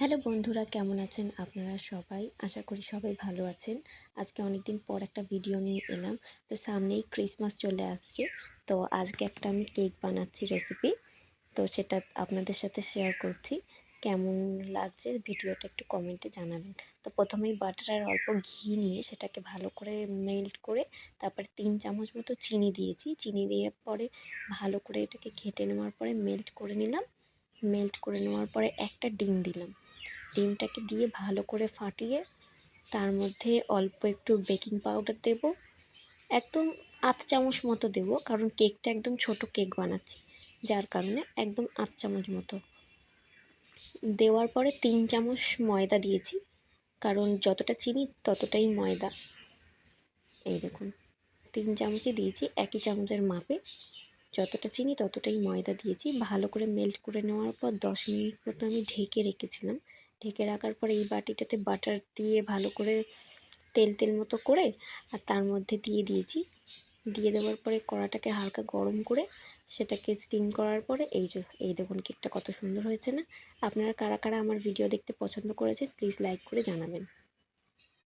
Hello বন্ধুরা, কেমন আছেন আপনারা সবাই? আশা করি সবাই ভালো আছেন। আজকে অনেকদিন পর একটা ভিডিও নিয়ে এলাম। তো সামনেই ক্রিসমাস চলে আসছে। তো আজকে একটা আমি কেক বানাচ্ছি রেসিপি। তো সেটা আপনাদের সাথে শেয়ার করছি। কেমন লাগছে ভিডিওটা একটু কমেন্টে জানাবেন। তো প্রথমেই বাটার আর অল্প ঘি নিয়ে সেটাকে ভালো করে মেল্ট করে তারপরে 3 চামচ মতো চিনি দিয়েছি। চিনি দেওয়ার পরে ভালো করে এটাকে ঘেঁটে নেওয়ার পরে মেল্ট করে নিলাম। মেল্ট করে নেওয়ার পরে একটা ডিম দিলাম। ডিমটাকে দিয়ে ভালো করে ফাটিয়ে তার মধ্যে অল্প একটু বেকিং পাউডার দেব, একদম আধ চামচ মতো দেব, কারণ কেকটা একদম ছোট কেক বানাচ্ছি, যার কারণে একদম আধ চামচ মতো দেওয়ার পরে 3 চামচ ময়দা দিয়েছি, কারণ যতটা চিনি ততটাই ময়দা। এই দেখুন 3 চামচই দিয়েছি, একই চামচের মাপে যতটা চিনি ততটাই ময়দা দিয়েছি। ভালো করে মেল্ট করে নেওয়ার পর 10 মিনিট মতো আমি ঢেকে রেখেছিলাম। ঢেকে রাখার পরে এই বাটিটাতে বাটার দিয়ে ভালো করে তেল তেল মতো করে আর তার মধ্যে দিয়ে দিয়েছি। দিয়ে দেওয়ার পরে কড়াটাকে হালকা গরম করে সেটাকে স্টিম করার পরে এই দেখুন কেকটা কত সুন্দর হয়েছে না? আপনারা কারা কারা আমার ভিডিও দেখতে পছন্দ করেছেন প্লিজ লাইক করে জানাবেন।